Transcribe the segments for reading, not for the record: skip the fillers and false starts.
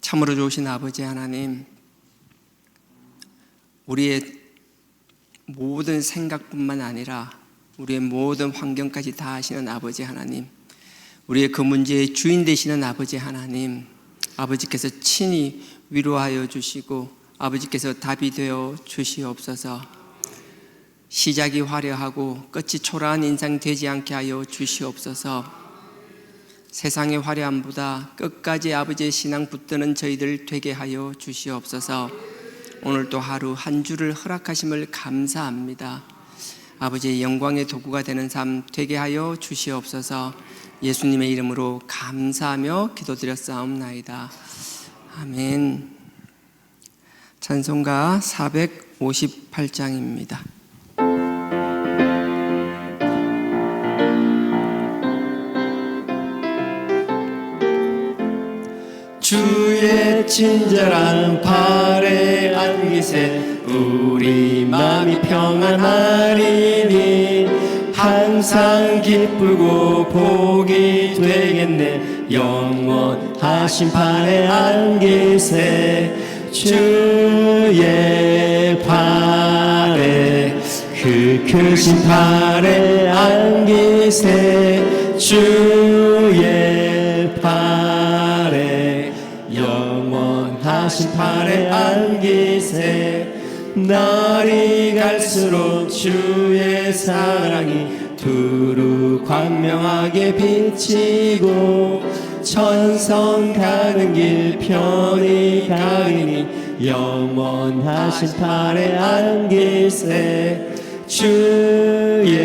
참으로 좋으신 아버지 하나님, 우리의 모든 생각뿐만 아니라 우리의 모든 환경까지 다 아시는 아버지 하나님, 우리의 그 문제의 주인 되시는 아버지 하나님, 아버지께서 친히 위로하여 주시고 아버지께서 답이 되어 주시옵소서. 시작이 화려하고 끝이 초라한 인상 되지 않게 하여 주시옵소서. 세상의 화려함보다 끝까지 아버지의 신앙 붙드는 저희들 되게 하여 주시옵소서. 오늘도 하루 한 주를 허락하심을 감사합니다. 아버지의 영광의 도구가 되는 삶 되게 하여 주시옵소서. 예수님의 이름으로 감사하며 기도드렸사옵나이다. 아멘. 찬송가 458장입니다. 주의 친절한 발에 안기세 우리 마음이 평안하리니 항상 기쁘고 복이 되겠네. 영원하신 발에 안기세 주의 발에 그 크신 발에 안기세 주의 발에 영원하신 발에 안기세. 날이 갈수록 주의 사랑이 두루 광명하게 비치고 천성 가는 길 편히 가리니 영원하신 발에 안기세 주의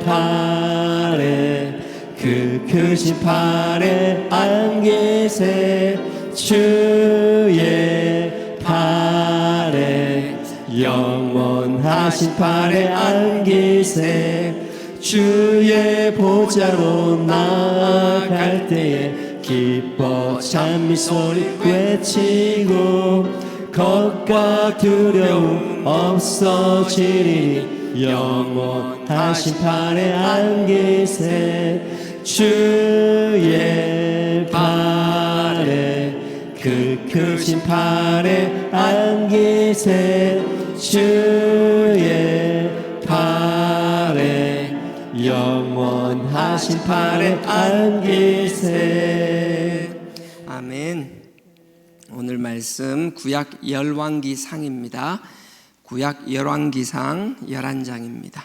발에 그 크신 발에 안기세 주의 발에 영원하신 발에 안기세. 주의 보좌로 나아갈 때에 기뻐 찬미 소리 외치고 걱과 두려움 없어지리니 영원하신 발에 안기세 주의 발에 그 크신 발에 안기세 주의 발에 영원하신 발에 안기세. 아멘. 오늘 말씀 구약 열왕기상입니다. 구약 열왕기상 11장입니다.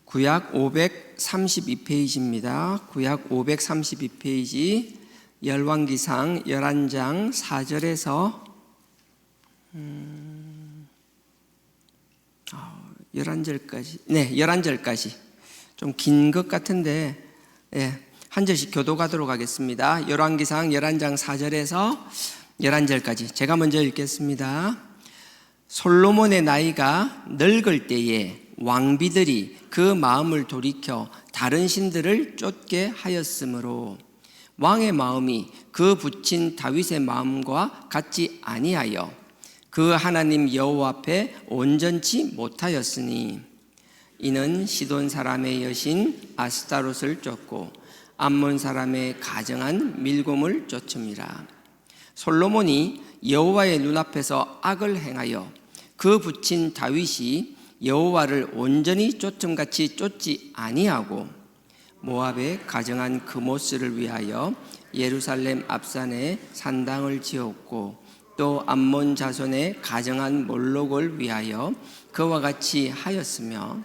구약 532페이지입니다. 구약 532페이지 열왕기상 11장 4절에서 11절까지, 네, 11절까지 좀 긴 것 같은데 한 절씩 교도가도록 하겠습니다. 열왕기상 11장 4절에서 11절까지 제가 먼저 읽겠습니다. 솔로몬의 나이가 늙을 때에 왕비들이 그 마음을 돌이켜 다른 신들을 쫓게 하였으므로 왕의 마음이 그 붙인 다윗의 마음과 같지 아니하여 그 하나님 여호와 앞에 온전치 못하였으니 이는 시돈 사람의 여신 아스타롯을 쫓고 암몬 사람의 가정한 밀곰을 쫓음이라. 솔로몬이 여호와의 눈앞에서 악을 행하여 그 붙인 다윗이 여호와를 온전히 쫓음같이 쫓지 아니하고 모압에 가정한 그모스를 위하여 예루살렘 앞산에 산당을 지었고 또 암몬 자손의 가정한 몰록을 위하여 그와 같이 하였으며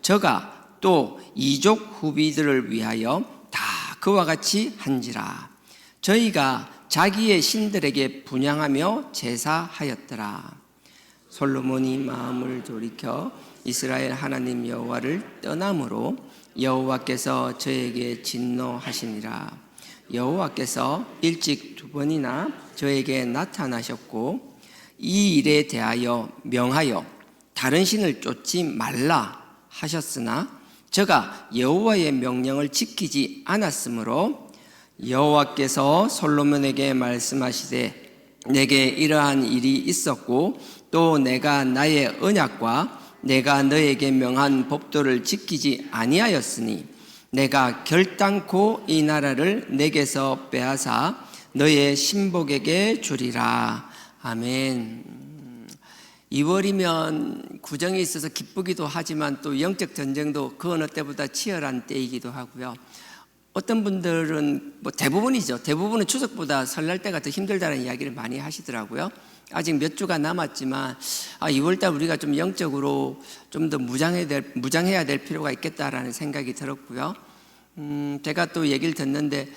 저가 또 이족 후비들을 위하여 다 그와 같이 한지라. 저희가 자기의 신들에게 분향하며 제사하였더라. 솔로몬이 마음을 돌이켜 이스라엘 하나님 여호와를 떠남으로 여호와께서 저에게 진노하시니라. 여호와께서 일찍 2번이나 저에게 나타나셨고 이 일에 대하여 명하여 다른 신을 쫓지 말라 하셨으나 저가 여호와의 명령을 지키지 않았으므로 여호와께서 솔로몬에게 말씀하시되 내게 이러한 일이 있었고 또 내가 나의 언약과 내가 너에게 명한 법도를 지키지 아니하였으니 내가 결단코 이 나라를 내게서 빼앗아 너의 신복에게 주리라. 아멘. 2월이면 구정이 있어서 기쁘기도 하지만 또 영적 전쟁도 그 어느 때보다 치열한 때이기도 하고요. 어떤 분들은 대부분은 추석보다 설날 때가 더 힘들다는 이야기를 많이 하시더라고요. 아직 몇 주가 남았지만 2월달 우리가 좀 영적으로 좀 더 무장해야 될 필요가 있겠다라는 생각이 들었고요. 제가 또 얘기를 듣는데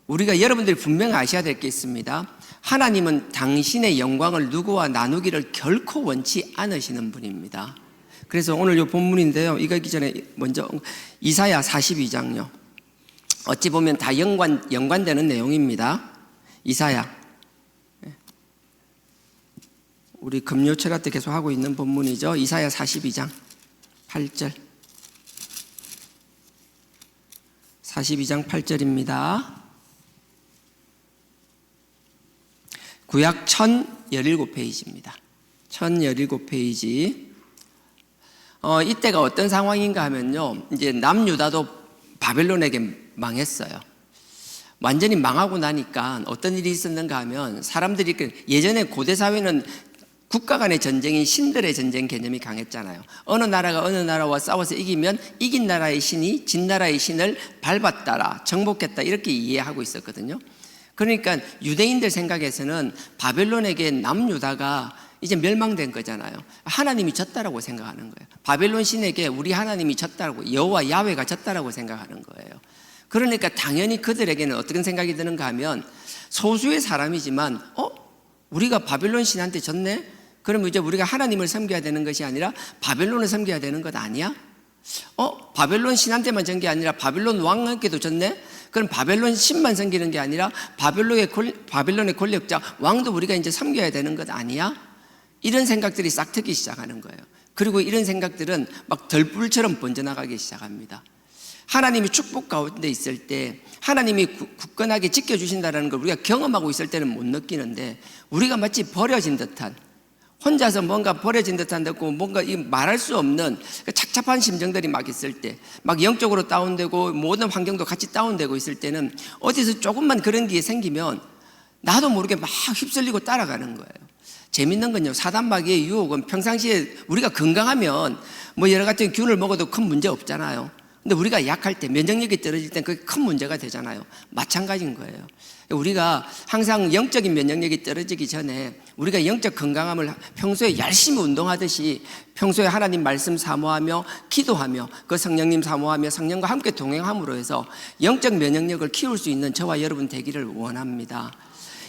우리가 여러분들이 분명히 아셔야 될 게 있습니다. 하나님은 당신의 영광을 누구와 나누기를 결코 원치 않으시는 분입니다. 그래서 오늘 이 본문인데요. 이거 하기 전에 먼저 이사야 42장요. 어찌 보면 다 연관되는 내용입니다. 이사야. 우리 금요철학 때 계속 하고 있는 본문이죠. 이사야 42장 8절. 42장 8절입니다. 구약 1017페이지입니다. 1017페이지. 이때가 어떤 상황인가 하면요. 이제 남유다도 바벨론에게 망했어요. 완전히 망하고 나니까 어떤 일이 있었는가 하면 사람들이 예전에 고대 사회는 국가 간의 전쟁인 신들의 전쟁 개념이 강했잖아요. 어느 나라가 어느 나라와 싸워서 이기면 이긴 나라의 신이 진 나라의 신을 밟았다라 정복했다 이렇게 이해하고 있었거든요. 그러니까 유대인들 생각에서는 바벨론에게 남유다가 이제 멸망된 거잖아요. 하나님이 졌다라고 생각하는 거예요. 바벨론 신에게 우리 하나님이 졌다라고, 여호와 야훼가 졌다라고 생각하는 거예요. 그러니까 당연히 그들에게는 어떤 생각이 드는가 하면 소수의 사람이지만 우리가 바벨론 신한테 졌네? 그러면 이제 우리가 하나님을 섬겨야 되는 것이 아니라 바벨론을 섬겨야 되는 것 아니야? 바벨론 신한테만 전 게 아니라 바벨론 왕한테도 졌네? 그럼 바벨론 신만 섬기는 게 아니라 바벨론의 권력자 왕도 우리가 이제 섬겨야 되는 것 아니야? 이런 생각들이 싹 트기 시작하는 거예요. 그리고 이런 생각들은 막 덜불처럼 번져나가기 시작합니다. 하나님이 축복 가운데 있을 때 하나님이 굳건하게 지켜주신다는 걸 우리가 경험하고 있을 때는 못 느끼는데 우리가 마치 버려진 듯한, 혼자서 뭔가 버려진 듯한 듯고 뭔가 말할 수 없는 착잡한 심정들이 막 있을 때, 막 영적으로 다운되고 모든 환경도 같이 다운되고 있을 때는 어디서 조금만 그런 게 생기면 나도 모르게 막 휩쓸리고 따라가는 거예요. 재밌는 건요, 사단마귀의 유혹은 평상시에 우리가 건강하면 뭐 여러 가지 균을 먹어도 큰 문제 없잖아요. 근데 우리가 약할 때, 면역력이 떨어질 땐 그게 큰 문제가 되잖아요. 마찬가지인 거예요. 우리가 항상 영적인 면역력이 떨어지기 전에 우리가 영적 건강함을 평소에 열심히 운동하듯이 평소에 하나님 말씀 사모하며 기도하며 그 성령님 사모하며 성령과 함께 동행함으로 해서 영적 면역력을 키울 수 있는 저와 여러분 되기를 원합니다.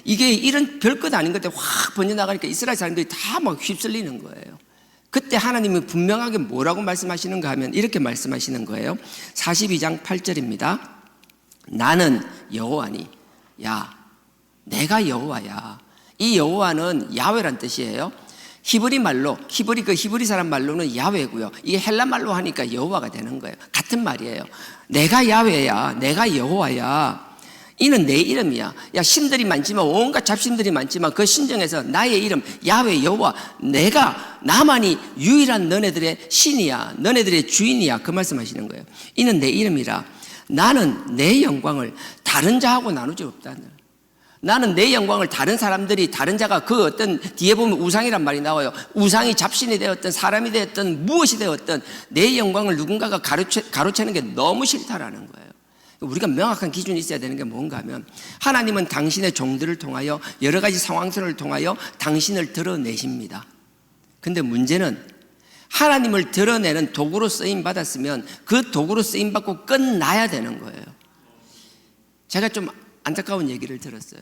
이게 이런 별것 아닌 것들 확 번져나가니까 이스라엘 사람들이 다 막 휩쓸리는 거예요. 그때 하나님이 분명하게 뭐라고 말씀하시는가 하면 이렇게 말씀하시는 거예요. 42장 8절입니다. 나는 여호와니, 야, 내가 여호와야. 이 여호와는 야훼란 뜻이에요. 히브리 사람 말로는 야훼고요. 이게 헬라 말로 하니까 여호와가 되는 거예요. 같은 말이에요. 내가 야훼야, 내가 여호와야. 이는 내 이름이야. 야, 신들이 많지만 온갖 잡신들이 많지만 그 신중에서 나의 이름 야훼 여호와, 나만이 유일한 너네들의 신이야, 너네들의 주인이야, 그 말씀하시는 거예요. 이는 내 이름이라. 나는 내 영광을 다른 자하고 나누지 없다는. 나는 내 영광을 다른 사람들이, 다른 자가 그 어떤 뒤에 보면 우상이란 말이 나와요. 우상이 잡신이 되었든 사람이 되었든 무엇이 되었든 내 영광을 누군가가 가로채는 게 너무 싫다라는 거예요. 우리가 명확한 기준이 있어야 되는 게 뭔가 하면 하나님은 당신의 종들을 통하여 여러 가지 상황들을 통하여 당신을 드러내십니다. 근데 문제는 하나님을 드러내는 도구로 쓰임 받았으면 그 도구로 쓰임 받고 끝나야 되는 거예요. 제가 좀 안타까운 얘기를 들었어요.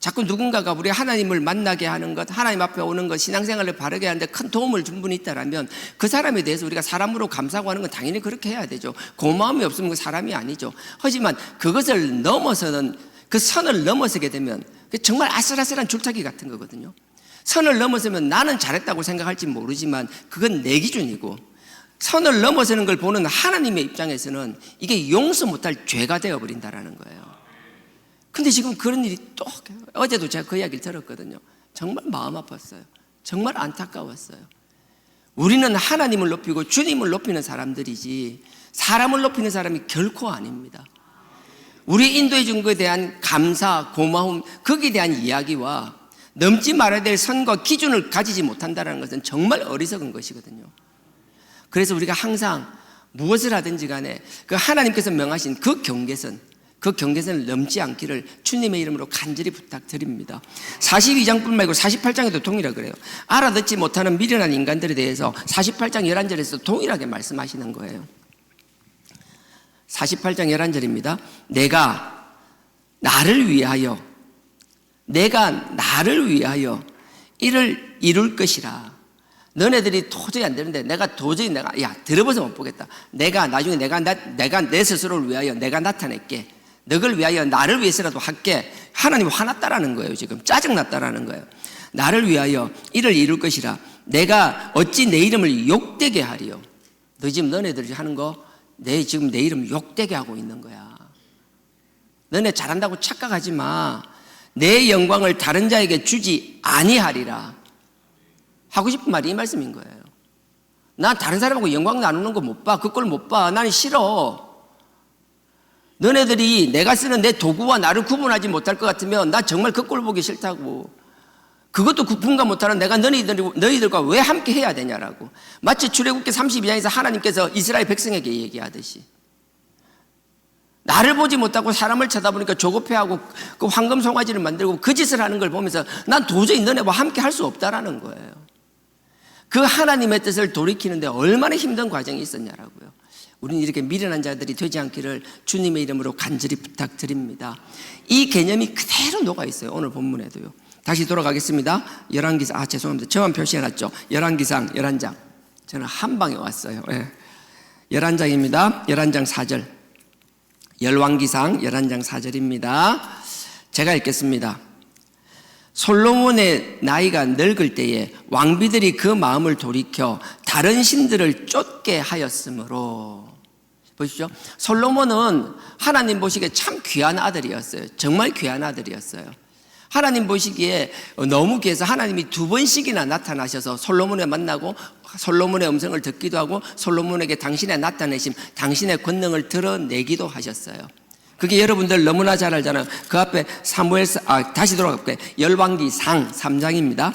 자꾸 누군가가 우리 하나님을 만나게 하는 것, 하나님 앞에 오는 것, 신앙생활을 바르게 하는데 큰 도움을 준 분이 있다면 그 사람에 대해서 우리가 사람으로 감사하고 하는 건 당연히 그렇게 해야 되죠. 고마움이 없으면 그 사람이 아니죠. 하지만 그것을 넘어서는, 그 선을 넘어서게 되면 정말 아슬아슬한 줄타기 같은 거거든요. 선을 넘어서면 나는 잘했다고 생각할지 모르지만 그건 내 기준이고, 선을 넘어서는 걸 보는 하나님의 입장에서는 이게 용서 못할 죄가 되어버린다는 거예요. 근데 지금 그런 일이 또, 어제도 제가 그 이야기를 들었거든요. 정말 마음 아팠어요. 정말 안타까웠어요. 우리는 하나님을 높이고 주님을 높이는 사람들이지 사람을 높이는 사람이 결코 아닙니다. 우리 인도해 준 것에 대한 감사, 고마움, 거기에 대한 이야기와 넘지 말아야 될 선과 기준을 가지지 못한다는 것은 정말 어리석은 것이거든요. 그래서 우리가 항상 무엇을 하든지 간에 그 하나님께서 명하신 그 경계선을 넘지 않기를 주님의 이름으로 간절히 부탁드립니다. 42장뿐 말고 48장에도 동일하게 그래요. 알아듣지 못하는 미련한 인간들에 대해서 48장 11절에서 동일하게 말씀하시는 거예요. 48장 11절입니다. 내가 나를 위하여 이를 이룰 것이라. 너네들이 도저히 안 되는데 내가 도저히 들어봐서 못 보겠다. 나중에 내가 내 스스로를 위하여 내가 나타낼게. 너를 위하여 나를 위해서라도 할게. 하나님 화났다라는 거예요. 지금 짜증났다라는 거예요. 나를 위하여 이를 이룰 것이라. 내가 어찌 내 이름을 욕되게 하리요. 너 지금 너네들이 하는 거 지금 내 이름 욕되게 하고 있는 거야. 너네 잘한다고 착각하지 마. 내 영광을 다른 자에게 주지 아니하리라. 하고 싶은 말이 이 말씀인 거예요. 난 다른 사람하고 영광 나누는 거 못 봐. 그걸 못 봐. 나는 싫어. 너네들이 내가 쓰는 내 도구와 나를 구분하지 못할 것 같으면 나 정말 그 꼴 보기 싫다고. 그것도 구분가 못하는 내가 너희들과 왜 함께 해야 되냐라고. 마치 출애굽기 32장에서 하나님께서 이스라엘 백성에게 얘기하듯이 나를 보지 못하고 사람을 쳐다보니까 조급해하고 그 황금 송아지를 만들고 그 짓을 하는 걸 보면서 난 도저히 너네와 함께 할 수 없다라는 거예요. 그 하나님의 뜻을 돌이키는데 얼마나 힘든 과정이 있었냐라고요. 우리는 이렇게 미련한 자들이 되지 않기를 주님의 이름으로 간절히 부탁드립니다. 이 개념이 그대로 녹아 있어요. 오늘 본문에도요. 다시 돌아가겠습니다. 열왕기상, 죄송합니다. 저만 표시해놨죠. 열왕기상 11장. 저는 한 방에 왔어요. 11장입니다. 11장 4절. 열왕기상 11장 4절입니다. 제가 읽겠습니다. 솔로몬의 나이가 늙을 때에 왕비들이 그 마음을 돌이켜 다른 신들을 쫓게 하였으므로. 보십시오. 솔로몬은 하나님 보시기에 참 귀한 아들이었어요. 정말 귀한 아들이었어요. 하나님 보시기에 너무 귀해서 하나님이 2번씩이나 나타나셔서 솔로몬을 만나고 솔로몬의 음성을 듣기도 하고 솔로몬에게 당신의 나타내심, 당신의 권능을 드러내기도 하셨어요. 그게 여러분들 너무나 잘 알잖아요. 그 앞에 다시 돌아갈게요. 열왕기상 3장입니다.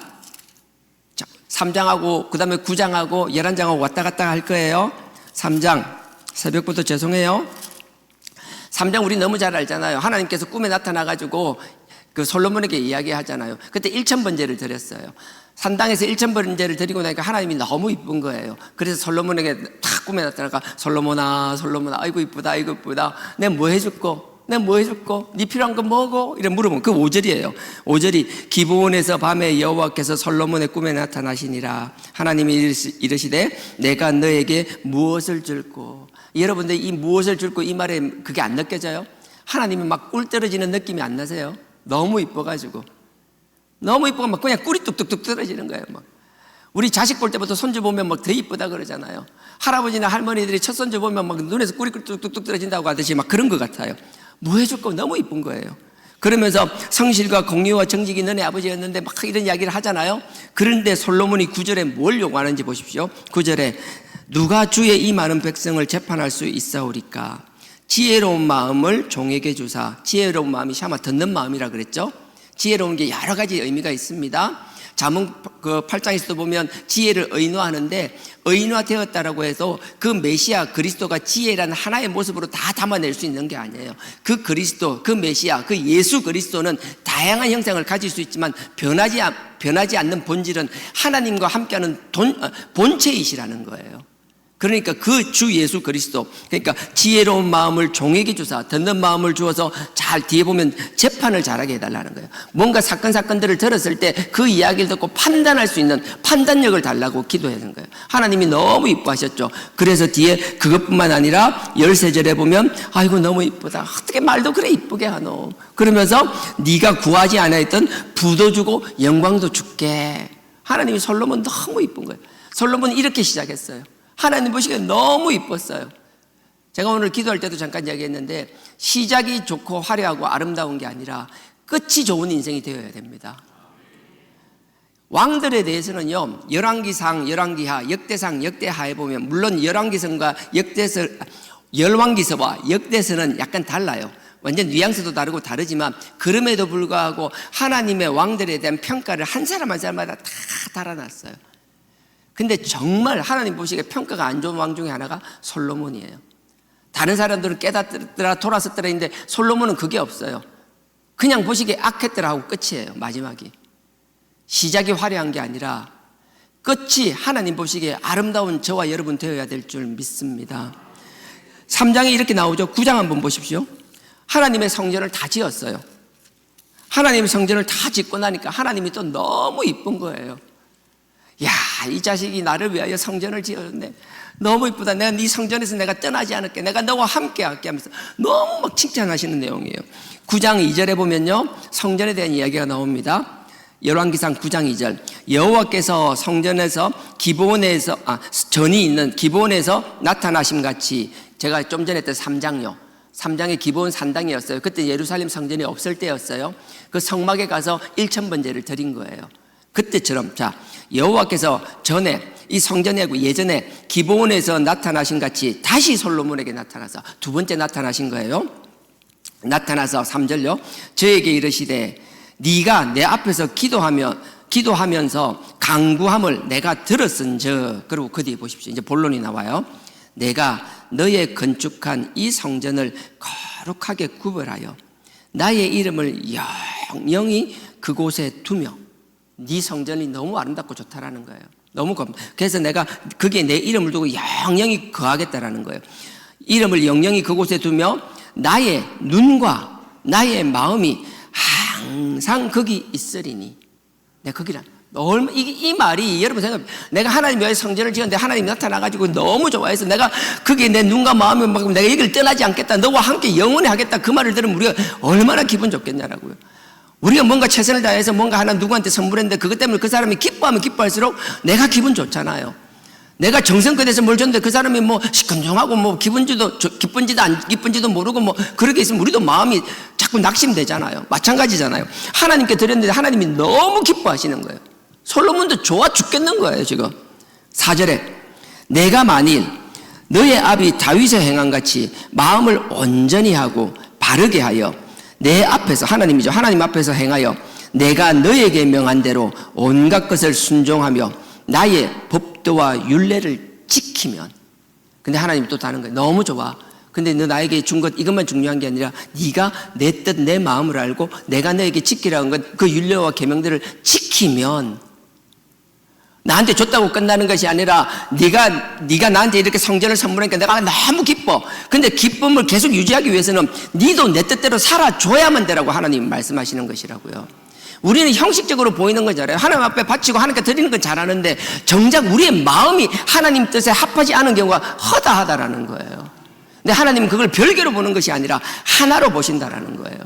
3장하고 그 다음에 9장하고 11장하고 왔다 갔다 할 거예요. 3장, 새벽부터 죄송해요. 3장 우리 너무 잘 알잖아요. 하나님께서 꿈에 나타나가지고 그 솔로몬에게 이야기하잖아요. 그때 1000번제를 드렸어요. 산당에서 1000번제를 드리고 나니까 하나님이 너무 이쁜 거예요. 그래서 솔로몬에게 탁 꿈에 나타나가 솔로몬아 아이고 이쁘다 내가 뭐 해줄꼬 네 필요한 거 뭐고? 이래 물어보면 그 5절이에요 5절이 기브온에서 밤에 여호와께서 솔로몬의 꿈에 나타나시니라. 하나님이 이르시되 내가 너에게 무엇을 줄꼬. 여러분들 이 무엇을 줄꼬 이 말에 그게 안 느껴져요? 하나님이 막 꿀 떨어지는 느낌이 안 나세요? 너무 이뻐가지고 막 그냥 꿀이 뚝뚝뚝 떨어지는 거예요. 막 우리 자식 볼 때부터 손주 보면 막 더 이쁘다 그러잖아요. 할아버지나 할머니들이 첫 손주 보면 막 눈에서 꿀이 뚝뚝뚝 떨어진다고 하듯이 막 그런 것 같아요. 뭐 해줄 거 너무 이쁜 거예요. 그러면서 성실과 공의와 정직이 너네 아버지였는데 막 이런 이야기를 하잖아요. 그런데 솔로몬이 9절에 뭘 요구하는지 보십시오. 9절에 누가 주의 이 많은 백성을 재판할 수 있사오리까. 지혜로운 마음을 종에게 주사. 지혜로운 마음이 샤마 듣는 마음이라 그랬죠. 지혜로운 게 여러 가지 의미가 있습니다. 잠언 그 8장에서도 보면 지혜를 의노하는데 의노되었다라고 해서 그 메시아 그리스도가 지혜라는 하나의 모습으로 다 담아낼 수 있는 게 아니에요. 그 그리스도, 그 메시아, 그 예수 그리스도는 다양한 형상을 가질 수 있지만 변하지 않는 본질은 하나님과 함께하는 본체이시라는 거예요. 그러니까 그 주 예수 그리스도, 그러니까 지혜로운 마음을 종에게 주사 듣는 마음을 주어서 잘 뒤에 보면 재판을 잘하게 해달라는 거예요. 뭔가 사건들을 들었을 때 그 이야기를 듣고 판단할 수 있는 판단력을 달라고 기도하는 거예요. 하나님이 너무 이뻐하셨죠. 그래서 뒤에 그것뿐만 아니라 13절에 보면 아이고 너무 이쁘다. 어떻게 말도 그래 이쁘게 하노. 그러면서 네가 구하지 않았던 부도 주고 영광도 줄게. 하나님이 솔로몬 너무 이쁜 거예요. 솔로몬이 이렇게 시작했어요. 하나님 보시기에 너무 이뻤어요. 제가 오늘 기도할 때도 잠깐 이야기했는데 시작이 좋고 화려하고 아름다운 게 아니라 끝이 좋은 인생이 되어야 됩니다. 왕들에 대해서는요, 열왕기상, 열왕기하, 역대상, 역대하에 보면 물론 열왕기서와 역대서는 약간 달라요. 완전 뉘앙스도 다르고 다르지만 그럼에도 불구하고 하나님의 왕들에 대한 평가를 한 사람 한 사람마다 다 달아놨어요. 근데 정말 하나님 보시기에 평가가 안 좋은 왕 중에 하나가 솔로몬이에요. 다른 사람들은 깨닫더라 돌아섰더라 했는데 솔로몬은 그게 없어요. 그냥 보시기에 악했더라 하고 끝이에요. 마지막이 시작이 화려한 게 아니라 끝이 하나님 보시기에 아름다운 저와 여러분 되어야 될 줄 믿습니다. 3장에 이렇게 나오죠. 9장 한번 보십시오. 하나님의 성전을 다 지었어요. 하나님의 성전을 다 짓고 나니까 하나님이 또 너무 이쁜 거예요. 야, 이 자식이 나를 위하여 성전을 지었네. 너무 이쁘다. 내가 네 성전에서 내가 떠나지 않을게. 내가 너와 함께 할게 하면서 너무 막 칭찬하시는 내용이에요. 9장 2절에 보면요, 성전에 대한 이야기가 나옵니다. 열왕기상 9장 2절. 여호와께서 성전에서 전이 있는 기브온에서 나타나심 같이, 제가 좀 전에 했던 3장요. 3장의 기브온 산당이었어요. 그때 예루살렘 성전이 없을 때였어요. 그 성막에 가서 1000번제를 드린 거예요. 그때처럼, 자, 여호와께서 전에 이 성전에 예전에 기브온에서 나타나신 같이 다시 솔로몬에게 나타나서 두 번째 나타나신 거예요. 나타나서 3절요. 저에게 이르시되 네가 내 앞에서 기도하면서 간구함을 내가 들었은즉, 그리고 그 뒤에 보십시오. 이제 본론이 나와요. 내가 너의 건축한 이 성전을 거룩하게 구별하여 나의 이름을 영영히 그곳에 두며, 네 성전이 너무 아름답고 좋다라는 거예요. 그래서 내가 거기에 내 이름을 두고 영영히 거하겠다라는 거예요. 이름을 영영히 그곳에 두며 나의 눈과 나의 마음이 항상 거기 있으리니. 내가 거기란 이 말이 여러분 생각, 내가 하나님 위하여 성전을 지었는데 하나님이 나타나가지고 너무 좋아해서 내가 거기에 내 눈과 마음이 막 내가 여기를 떠나지 않겠다, 너와 함께 영원히 하겠다, 그 말을 들으면 우리가 얼마나 기분 좋겠냐라고요. 우리가 뭔가 최선을 다해서 뭔가 하나 누구한테 선물했는데 그것 때문에 그 사람이 기뻐하면 기뻐할수록 내가 기분 좋잖아요. 내가 정성껏 해서 뭘 줬는데 그 사람이 뭐 시큰둥하고 뭐 기쁜지도 안 기쁜지도 모르고 뭐 그렇게 있으면 우리도 마음이 자꾸 낙심되잖아요. 마찬가지잖아요. 하나님께 드렸는데 하나님이 너무 기뻐하시는 거예요. 솔로몬도 좋아 죽겠는 거예요 지금. 4절에 내가 만일 너의 아비 다윗의 행한 같이 마음을 온전히 하고 바르게 하여 내 앞에서, 하나님이죠, 하나님 앞에서 행하여 내가 너에게 명한 대로 온갖 것을 순종하며 나의 법도와 율례를 지키면. 근데 하나님이 또 다른 거예요. 너무 좋아. 근데 너 나에게 준 것 이것만 중요한 게 아니라 네가 내 뜻 내 마음을 알고 내가 너에게 지키라는 것, 그 율례와 계명들을 지키면, 나한테 줬다고 끝나는 것이 아니라 네가 나한테 이렇게 성전을 선물하니까 내가 너무 기뻐. 근데 기쁨을 계속 유지하기 위해서는 네도 내 뜻대로 살아줘야만 되라고 하나님 말씀하시는 것이라고요. 우리는 형식적으로 보이는 거잖아요. 하나님 앞에 바치고 하나님께 드리는 건 잘하는데 정작 우리의 마음이 하나님 뜻에 합하지 않은 경우가 허다하다라는 거예요. 근데 하나님은 그걸 별개로 보는 것이 아니라 하나로 보신다라는 거예요.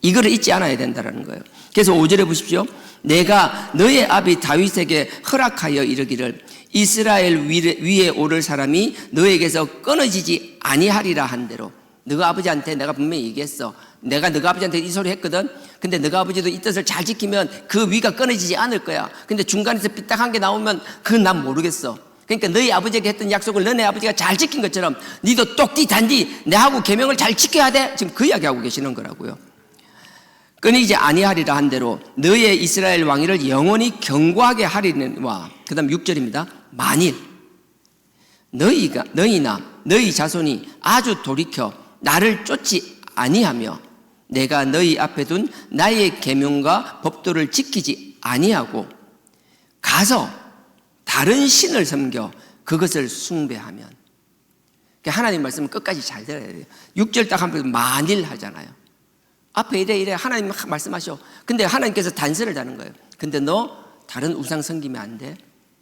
이거를 잊지 않아야 된다라는 거예요. 그래서 5절에 보십시오. 내가 너의 아비 다윗에게 허락하여 이르기를 이스라엘 위에 오를 사람이 너에게서 끊어지지 아니하리라 한 대로. 너가 아버지한테 내가 분명히 얘기했어. 내가 너가 아버지한테 이 소리 했거든. 근데 너가 아버지도 이 뜻을 잘 지키면 그 위가 끊어지지 않을 거야. 근데 중간에서 삐딱한 게 나오면 그건 난 모르겠어. 그러니까 너희 아버지에게 했던 약속을 너네 아버지가 잘 지킨 것처럼 니도 똑띠 단디 내하고 계명을 잘 지켜야 돼. 지금 그 이야기하고 계시는 거라고요. 끊이지 아니하리라 한 대로 너의 이스라엘 왕위를 영원히 견고하게 하리니와. 그 다음 6절입니다. 만일 너희나 너희 자손이 아주 돌이켜 나를 쫓지 아니하며 내가 너희 앞에 둔 나의 계명과 법도를 지키지 아니하고 가서 다른 신을 섬겨 그것을 숭배하면. 그러니까 하나님 말씀은 끝까지 잘 들어야 돼요. 6절 딱 한번 만일 하잖아요. 앞에 이래 하나님 말씀하셔. 근데 하나님께서 단서를 다는 거예요. 근데 너 다른 우상 섬기면 안 돼.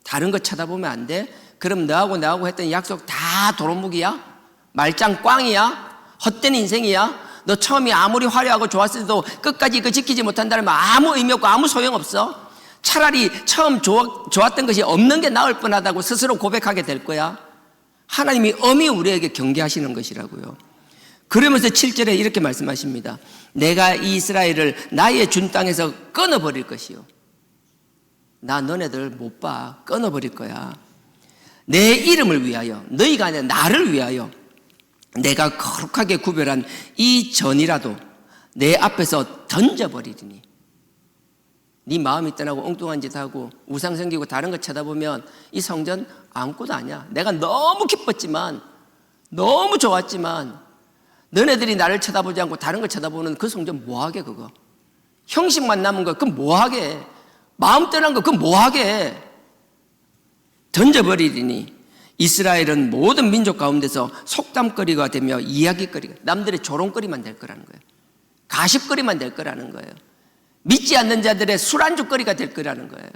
다른 거 쳐다보면 안 돼. 그럼 너하고 나하고 했던 약속 다 도루묵이야. 말짱 꽝이야. 헛된 인생이야. 너 처음이 아무리 화려하고 좋았을 때도 끝까지 그 지키지 못한다면 아무 의미 없고 아무 소용없어. 차라리 처음 좋았던 것이 없는 게 나을 뻔하다고 스스로 고백하게 될 거야. 하나님이 엄히 우리에게 경계하시는 것이라고요. 그러면서 7절에 이렇게 말씀하십니다. 내가 이 이스라엘을 나의 준 땅에서 끊어버릴 것이요. 나 너네들 못 봐. 끊어버릴 거야. 내 이름을 위하여, 너희가 아니라 나를 위하여 내가 거룩하게 구별한 이 전이라도 내 앞에서 던져버리리니. 네 마음이 떠나고 엉뚱한 짓 하고 우상 섬기고 다른 거 쳐다보면 이 성전 아무것도 아니야. 내가 너무 기뻤지만, 너무 좋았지만 너네들이 나를 쳐다보지 않고 다른 걸 쳐다보는 그 성전 뭐하게 그거. 형식만 남은 거 그건 뭐하게. 마음 떠난 거 그건 뭐하게. 던져버리리니 이스라엘은 모든 민족 가운데서 속담거리가 되며 이야기거리가, 남들의 조롱거리만 될 거라는 거예요. 가십거리만 될 거라는 거예요. 믿지 않는 자들의 술안주거리가 될 거라는 거예요.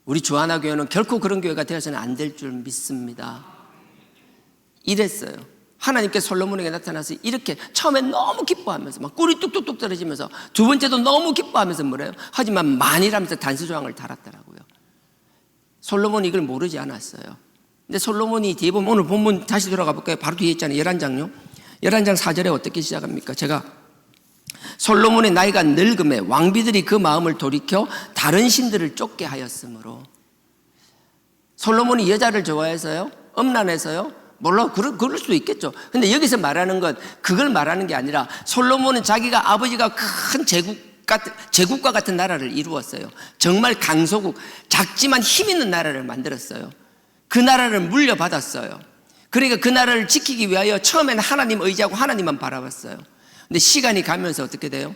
우리 주하나교회는 결코 그런 교회가 되어서는 안 될 줄 믿습니다. 이랬어요. 하나님께 솔로몬에게 나타나서 이렇게 처음엔 너무 기뻐하면서 막 꿀이 뚝뚝뚝 떨어지면서 두 번째도 너무 기뻐하면서 뭐래요? 하지만 만일하면서 단수조항을 달았더라고요. 솔로몬이 이걸 모르지 않았어요. 근데 솔로몬이 뒤에 보면, 오늘 본문 다시 돌아가 볼까요? 바로 뒤에 있잖아요. 11장요. 11장 4절에 어떻게 시작합니까? 제가 솔로몬의 나이가 늙음에 왕비들이 그 마음을 돌이켜 다른 신들을 쫓게 하였으므로. 솔로몬이 여자를 좋아해서요? 엄란해서요? 몰라, 그럴 수도 있겠죠. 근데 여기서 말하는 건 그걸 말하는 게 아니라 솔로몬은 자기가 아버지가 큰 제국과 같은 나라를 이루었어요. 정말 강소국, 작지만 힘 있는 나라를 만들었어요. 그 나라를 물려받았어요. 그러니까 그 나라를 지키기 위하여 처음에는 하나님 의지하고 하나님만 바라봤어요. 근데 시간이 가면서 어떻게 돼요?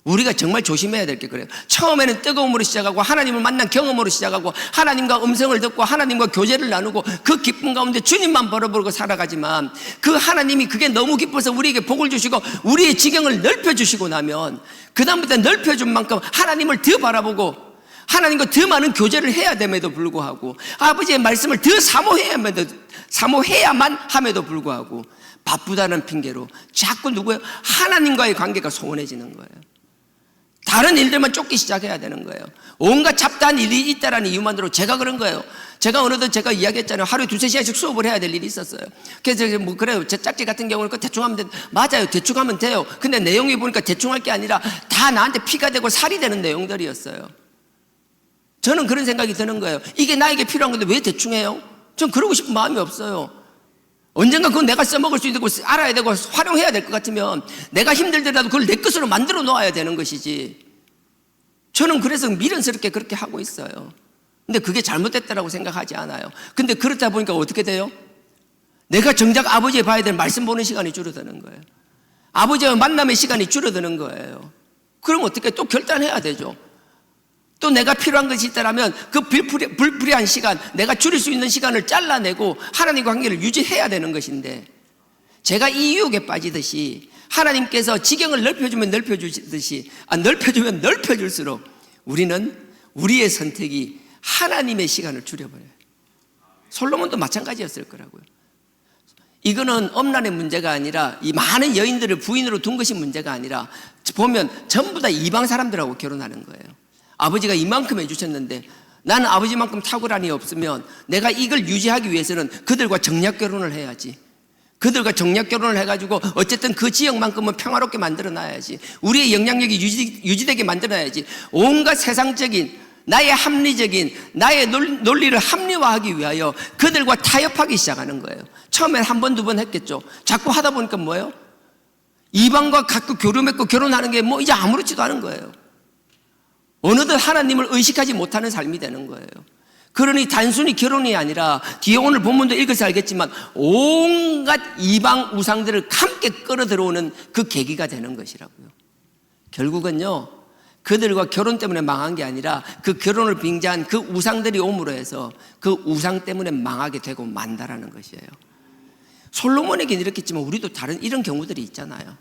우리가 정말 조심해야 될 게 그래요. 처음에는 뜨거움으로 시작하고 하나님을 만난 경험으로 시작하고 하나님과 음성을 듣고 하나님과 교제를 나누고 그 기쁨 가운데 주님만 바라보고 살아가지만 그 하나님이 그게 너무 기뻐서 우리에게 복을 주시고 우리의 지경을 넓혀주시고 나면 그 다음부터 넓혀준 만큼 하나님을 더 바라보고 하나님과 더 많은 교제를 해야 됨에도 불구하고 아버지의 말씀을 더 사모해야만 함에도 불구하고 바쁘다는 핑계로 자꾸 누구예요? 하나님과의 관계가 소원해지는 거예요. 다른 일들만 쫓기 시작해야 되는 거예요. 온갖 잡다한 일이 있다라는 이유만으로 제가 그런 거예요. 제가 어느덧 제가 이야기했잖아요. 하루에 2-3시간씩 수업을 해야 될 일이 있었어요. 그래서 뭐 그래요. 제 짝지 같은 경우는 그 대충 하면 맞아요. 대충 하면 돼요. 근데 내용이 보니까 대충 할 게 아니라 다 나한테 피가 되고 살이 되는 내용들이었어요. 저는 그런 생각이 드는 거예요. 이게 나에게 필요한 건데 왜 대충 해요? 전 그러고 싶은 마음이 없어요. 언젠가 그건 내가 써먹을 수 있고 알아야 되고 활용해야 될 것 같으면 내가 힘들더라도 그걸 내 것으로 만들어 놓아야 되는 것이지. 저는 그래서 미련스럽게 그렇게 하고 있어요. 근데 그게 잘못됐다라고 생각하지 않아요. 근데 그렇다 보니까 어떻게 돼요? 내가 정작 아버지에 봐야 될 말씀 보는 시간이 줄어드는 거예요. 아버지와 만남의 시간이 줄어드는 거예요. 그럼 어떻게 또 결단해야 되죠. 또 내가 필요한 것이 있다면 그 불필요한 시간, 내가 줄일 수 있는 시간을 잘라내고 하나님과 관계를 유지해야 되는 것인데 제가 이 유혹에 빠지듯이 하나님께서 지경을 넓혀주면 넓혀주듯이 넓혀주면 넓혀줄수록 우리는 우리의 선택이 하나님의 시간을 줄여버려요. 솔로몬도 마찬가지였을 거라고요. 이거는 엄란의 문제가 아니라 이 많은 여인들을 부인으로 둔 것이 문제가 아니라 보면 전부 다 이방 사람들하고 결혼하는 거예요. 아버지가 이만큼 해주셨는데 나는 아버지만큼 탁월함이 없으면 내가 이걸 유지하기 위해서는 그들과 정략 결혼을 해야지. 그들과 정략 결혼을 해가지고 어쨌든 그 지역만큼은 평화롭게 만들어놔야지. 우리의 영향력이 유지되게 만들어놔야지. 온갖 세상적인 나의 합리적인 나의 논리를 합리화하기 위하여 그들과 타협하기 시작하는 거예요. 처음엔 한 번, 두 번 했겠죠. 자꾸 하다 보니까 뭐예요? 이방과 갖고 교류맺고 결혼하는 게 뭐 이제 아무렇지도 않은 거예요. 어느덧 하나님을 의식하지 못하는 삶이 되는 거예요. 그러니 단순히 결혼이 아니라 뒤에 오늘 본문도 읽어서 알겠지만 온갖 이방 우상들을 함께 끌어 들어오는 그 계기가 되는 것이라고요. 결국은요, 그들과 결혼 때문에 망한 게 아니라 그 결혼을 빙자한 그 우상들이 옴으로 해서 그 우상 때문에 망하게 되고 만다라는 것이에요. 솔로몬에게는 이렇겠지만 우리도 다른 이런 경우들이 있잖아요.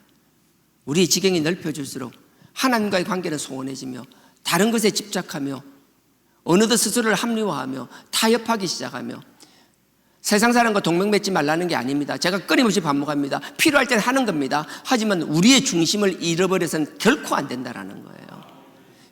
우리의 지경이 넓혀질수록 하나님과의 관계는 소원해지며 다른 것에 집착하며 어느덧 스스로를 합리화하며 타협하기 시작하며 세상 사람과 동맹 맺지 말라는 게 아닙니다. 제가 끊임없이 반복합니다. 필요할 땐 하는 겁니다. 하지만 우리의 중심을 잃어버려서는 결코 안 된다는 거예요.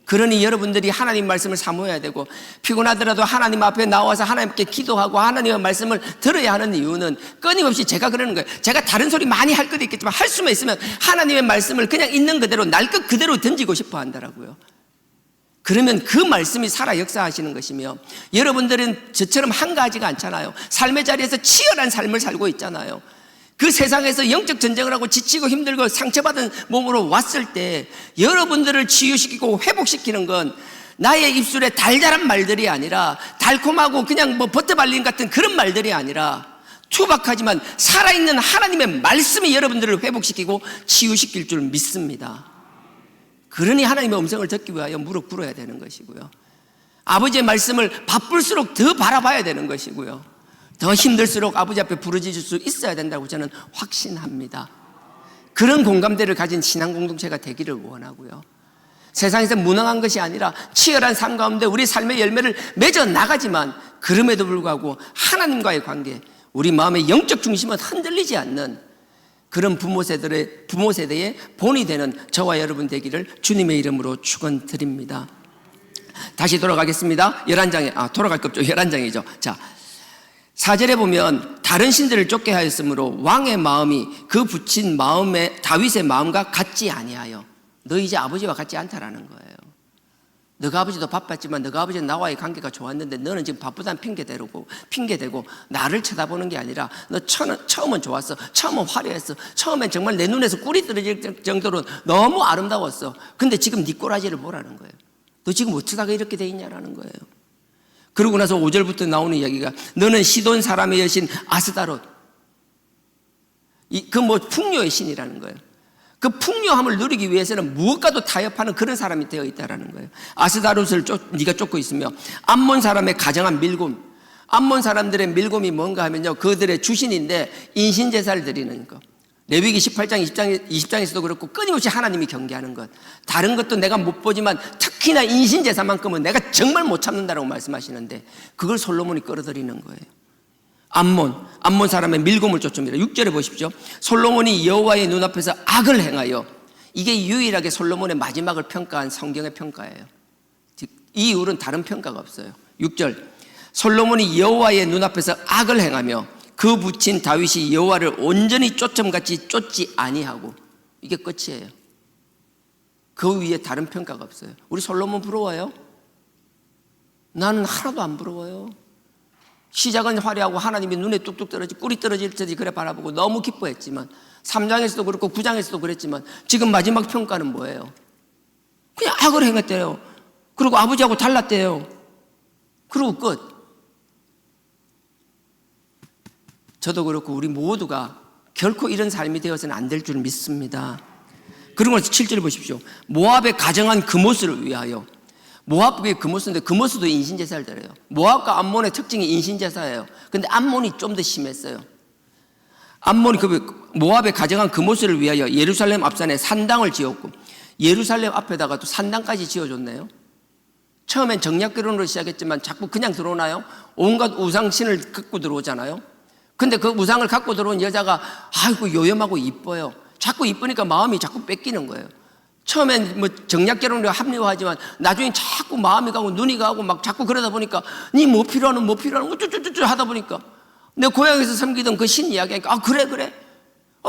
그러니 여러분들이 하나님 말씀을 사모해야 되고 피곤하더라도 하나님 앞에 나와서 하나님께 기도하고 하나님의 말씀을 들어야 하는 이유는 끊임없이 제가 그러는 거예요. 제가 다른 소리 많이 할 것도 있겠지만 할 수만 있으면 하나님의 말씀을 그냥 있는 그대로 날 것 그대로 던지고 싶어 한다라고요. 그러면 그 말씀이 살아 역사하시는 것이며, 여러분들은 저처럼 한 가지가 않잖아요. 삶의 자리에서 치열한 삶을 살고 있잖아요. 그 세상에서 영적 전쟁을 하고 지치고 힘들고 상처받은 몸으로 왔을 때 여러분들을 치유시키고 회복시키는 건 나의 입술에 달달한 말들이 아니라, 달콤하고 그냥 뭐 버터발린 같은 그런 말들이 아니라, 투박하지만 살아있는 하나님의 말씀이 여러분들을 회복시키고 치유시킬 줄 믿습니다. 그러니 하나님의 음성을 듣기 위하여 무릎 꿇어야 되는 것이고요, 아버지의 말씀을 바쁠수록 더 바라봐야 되는 것이고요, 더 힘들수록 아버지 앞에 부르짖을 수 있어야 된다고 저는 확신합니다. 그런 공감대를 가진 신앙 공동체가 되기를 원하고요, 세상에서 무능한 것이 아니라 치열한 삶 가운데 우리 삶의 열매를 맺어 나가지만, 그럼에도 불구하고 하나님과의 관계, 우리 마음의 영적 중심은 흔들리지 않는 그런 부모 세대의 본이 되는 저와 여러분 되기를 주님의 이름으로 축원드립니다. 다시 돌아가겠습니다. 11장에 돌아갈 것 없죠. 11장이죠. 자, 4절에 보면 다른 신들을 쫓게 하였으므로 왕의 마음이 그 붙인 마음에 다윗의 마음과 같지 아니하여, 너 이제 아버지와 같지 않다라는 거예요. 너가 아버지도 바빴지만 너가 아버지는 나와의 관계가 좋았는데 너는 지금 바쁘다는 핑계대고 나를 쳐다보는 게 아니라, 너 처음은 좋았어, 처음은 화려했어, 처음엔 정말 내 눈에서 꿀이 떨어질 정도로 너무 아름다웠어. 근데 지금 네 꼬라지를 보라는 거예요. 너 지금 어쩌다가 이렇게 돼 있냐라는 거예요. 그러고 나서 5절부터 나오는 이야기가, 너는 시돈 사람의 여신 아스다롯, 그 풍요의 신이라는 거예요. 그 풍요함을 누리기 위해서는 무엇과도 타협하는 그런 사람이 되어 있다라는 거예요. 아스다롯을 네가 쫓고 있으며, 암몬 사람의 가정한 밀곰, 암몬 사람들의 밀곰이 뭔가 하면요, 그들의 주신인데 인신제사를 드리는 것. 레위기 18장 20장에서도 그렇고 끊임없이 하나님이 경계하는 것, 다른 것도 내가 못 보지만 특히나 인신제사만큼은 내가 정말 못 참는다라고 말씀하시는데, 그걸 솔로몬이 끌어들이는 거예요. 암몬 사람의 밀곰을 쫓습니다. 6절에 보십시오. 솔로몬이 여호와의 눈앞에서 악을 행하여, 이게 유일하게 솔로몬의 마지막을 평가한 성경의 평가예요. 이 이후로는 다른 평가가 없어요. 6절, 솔로몬이 여호와의 눈앞에서 악을 행하며 그 붙인 다윗이 여호와를 온전히 쫓음같이 쫓지 아니하고, 이게 끝이에요. 그 위에 다른 평가가 없어요. 우리 솔로몬 부러워요? 나는 하나도 안 부러워요. 시작은 화려하고 하나님이 눈에 뚝뚝 떨어지 꿀이 떨어질 듯이 그래 바라보고 너무 기뻐했지만, 3장에서도 그렇고 9장에서도 그랬지만, 지금 마지막 평가는 뭐예요? 그냥 악을 행했대요. 그리고 아버지하고 달랐대요. 그리고 끝. 저도 그렇고 우리 모두가 결코 이런 삶이 되어서는 안 될 줄 믿습니다. 그리고 7절 보십시오. 모압의 가정한 그모스를 위하여, 모압의 그모스인데 그모스도 인신제사를 드려요. 모압과 암몬의 특징이 인신제사예요. 근데 암몬이 좀 더 심했어요. 암몬이 모압의 가정한 그모스를 위하여 예루살렘 앞산에 산당을 지었고, 예루살렘 앞에다가 또 산당까지 지어줬네요. 처음엔 정략결혼으로 시작했지만 자꾸 그냥 들어오나요? 온갖 우상신을 갖고 들어오잖아요. 근데 그 우상을 갖고 들어온 여자가 아이고 요염하고 이뻐요. 자꾸 이쁘니까 마음이 자꾸 뺏기는 거예요. 처음엔 정략결혼으로 합리화하지만 나중에 자꾸 마음이 가고 눈이 가고 막 자꾸 그러다 보니까 니 뭐 필요하는 우쭈쭈쭈쭈 하다 보니까 내 고향에서 섬기던 그 신 이야기하니까 그래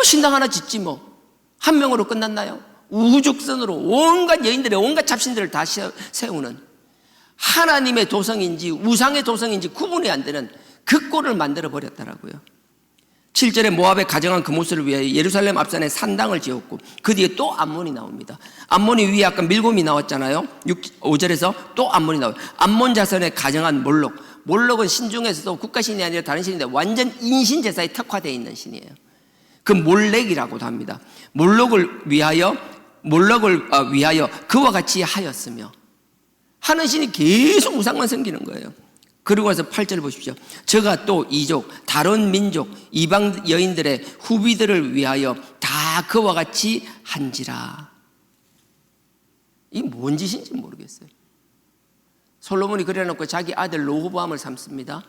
신당 하나 짓지 뭐. 한 명으로 끝났나요? 우죽선으로 온갖 여인들의 온갖 잡신들을 다 세우는, 하나님의 도성인지 우상의 도성인지 구분이 안 되는 그 꼴을 만들어 버렸더라고요. 7절에 모압의 가정한 그모스를 위하여 예루살렘 앞산에 산당을 지었고, 그 뒤에 또 암몬이 나옵니다. 암몬이 위에 아까 밀곰이 나왔잖아요. 5절에서 또 암몬이 나와요. 암몬 자손의 가정한 몰록. 몰록은 신 중에서도 국가신이 아니라 다른 신인데 완전 인신제사에 특화되어 있는 신이에요. 그 몰렉이라고도 합니다. 몰록을 위하여 그와 같이 하였으며, 하는 신이 계속 우상만 섬기는 거예요. 그리고 와서 8절 보십시오. 저가 또 이족, 다른 민족, 이방 여인들의 후비들을 위하여 다 그와 같이 한지라. 이게 뭔 짓인지 모르겠어요. 솔로몬이 그래놓고 자기 아들 르호보암을 삼습니다.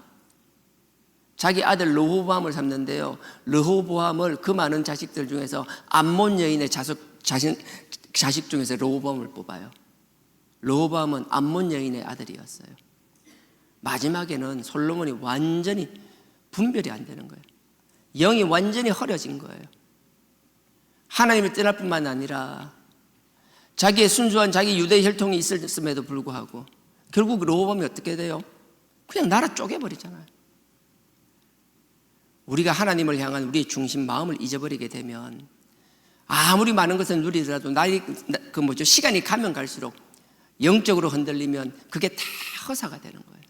자기 아들 르호보암을 삼는데요, 르호보암을 그 많은 자식들 중에서 암몬 여인의 자식 중에서 르호보암을 뽑아요. 르호보암은 암몬 여인의 아들이었어요. 마지막에는 솔로몬이 완전히 분별이 안 되는 거예요. 영이 완전히 흐려진 거예요. 하나님을 떠날 뿐만 아니라 자기의 순수한 자기 유대 혈통이 있었음에도 불구하고 결국 르호보암이 어떻게 돼요? 그냥 나라 쪼개버리잖아요. 우리가 하나님을 향한 우리의 중심 마음을 잊어버리게 되면 아무리 많은 것을 누리더라도 시간이 가면 갈수록 영적으로 흔들리면 그게 다 허사가 되는 거예요.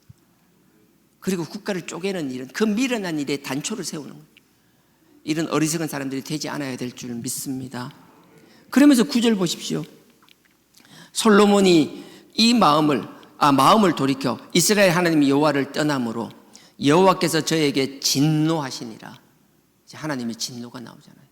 그리고 국가를 쪼개는 일은 그 미련한 일에 단초를 세우는 거예요. 이런 어리석은 사람들이 되지 않아야 될 줄 믿습니다. 그러면서 9절 보십시오. 솔로몬이 이 마음을 돌이켜 이스라엘 하나님 여호와를 떠남으로 여호와께서 저에게 진노하시니라. 이제 하나님의 진노가 나오잖아요.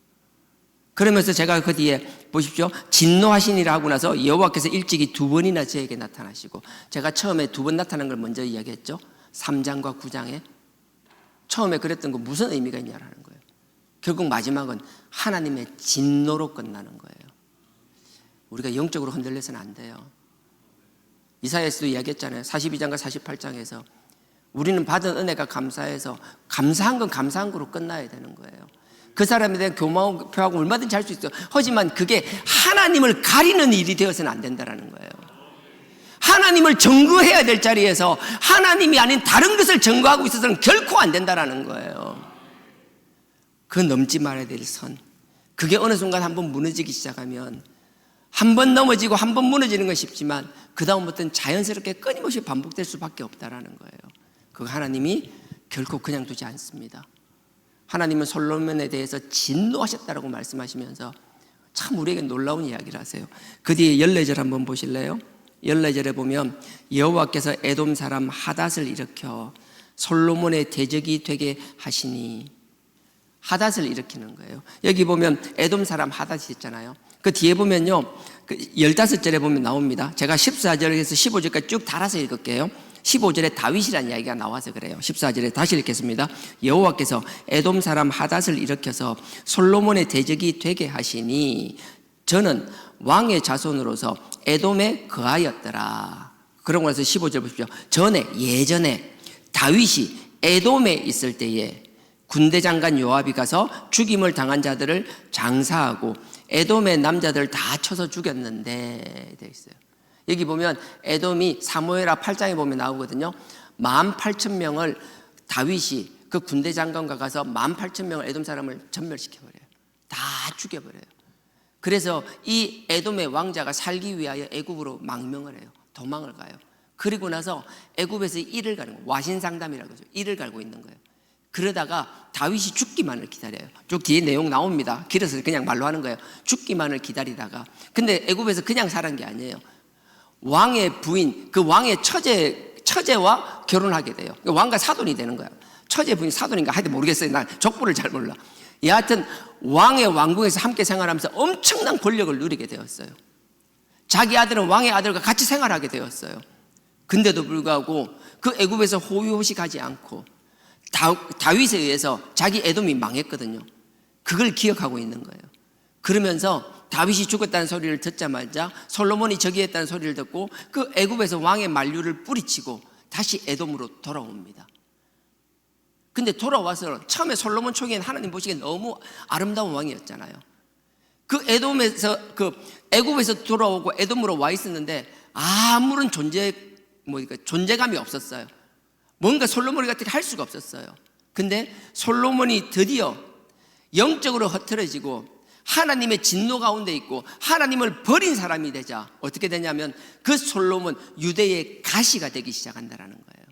그러면서 제가 그 뒤에 보십시오. 진노하시니라 하고 나서 여호와께서 일찍이 2번이나 저에게 나타나시고, 제가 처음에 2번 나타난 걸 먼저 이야기했죠. 3장과 9장에 처음에 그랬던 거 무슨 의미가 있냐라는 거예요. 결국 마지막은 하나님의 진노로 끝나는 거예요. 우리가 영적으로 흔들려서는 안 돼요. 이사야서도 이야기했잖아요. 42장과 48장에서 우리는 받은 은혜가 감사해서 감사한 건 감사한 거로 끝나야 되는 거예요. 그 사람에 대한 교만하고 표하고 얼마든지 할 수 있어요. 하지만 그게 하나님을 가리는 일이 되어서는 안 된다는 거예요. 하나님을 증거해야 될 자리에서 하나님이 아닌 다른 것을 증거하고 있어서는 결코 안 된다는 거예요. 그 넘지 말아야 될 선, 그게 어느 순간 한번 무너지기 시작하면 한 번 넘어지고 한 번 무너지는 건 쉽지만 그 다음부터는 자연스럽게 끊임없이 반복될 수밖에 없다는 거예요. 그거 하나님이 결코 그냥 두지 않습니다. 하나님은 솔로몬에 대해서 진노하셨다라고 말씀하시면서 참 우리에게 놀라운 이야기를 하세요. 그 뒤에 14절 한번 보실래요? 14절에 보면 여호와께서 에돔 사람 하닷을 일으켜 솔로몬의 대적이 되게 하시니, 하닷을 일으키는 거예요. 여기 보면 에돔 사람 하닷이 있잖아요. 그 뒤에 보면요, 15절에 보면 나옵니다. 제가 14절에서 15절까지 쭉 달아서 읽을게요. 15절에 다윗이라는 이야기가 나와서 그래요. 14절에 다시 읽겠습니다. 여호와께서 에돔 사람 하닷을 일으켜서 솔로몬의 대적이 되게 하시니 저는 왕의 자손으로서 에돔에 거하였더라. 그러고 나서 15절 보십시오. 예전에 다윗이 에돔에 있을 때에 군대 장관 요압이 가서 죽임을 당한 자들을 장사하고 에돔의 남자들 다 쳐서 죽였는데 되어 있어요. 여기 보면 에돔이 사무엘하 8장에 보면 나오거든요. 18,000명을 다윗이 그 군대 장관과 가서 18,000명을 에돔 사람을 전멸시켜버려요. 다 죽여버려요. 그래서 이 에돔의 왕자가 살기 위하여 애굽으로 망명을 해요. 도망을 가요. 그리고 나서 애굽에서 일을 가는 거예요. 와신상담이라고 하죠. 일을 갈고 있는 거예요. 그러다가 다윗이 죽기만을 기다려요. 쭉 뒤에 내용 나옵니다. 길어서 그냥 말로 하는 거예요. 죽기만을 기다리다가, 근데 애굽에서 그냥 살은 게 아니에요. 왕의 부인, 그 왕의 처제와 결혼하게 돼요. 왕과 사돈이 되는 거예요. 처제 부인 사돈인가 하여튼 모르겠어요. 난 족보를 잘 몰라. 여하튼 왕의 왕궁에서 함께 생활하면서 엄청난 권력을 누리게 되었어요. 자기 아들은 왕의 아들과 같이 생활하게 되었어요. 근데도 불구하고 그 애굽에서 호의호식하지 않고 다윗에 의해서 자기 에돔이 망했거든요. 그걸 기억하고 있는 거예요. 그러면서 다윗이 죽었다는 소리를 듣자마자 솔로몬이 저기했다는 소리를 듣고 그 애굽에서 왕의 만류를 뿌리치고 다시 에돔으로 돌아옵니다. 근데 돌아와서 처음에 솔로몬 초기에는 하나님 보시기에 너무 아름다운 왕이었잖아요. 그 애굽에서 돌아오고 에돔으로 와 있었는데 아무런 존재감이 없었어요. 뭔가 솔로몬이 어떻게 할 수가 없었어요. 근데 솔로몬이 드디어 영적으로 흐트러지고 하나님의 진노 가운데 있고 하나님을 버린 사람이 되자 어떻게 되냐면 그 솔로몬 유대의 가시가 되기 시작한다는 거예요.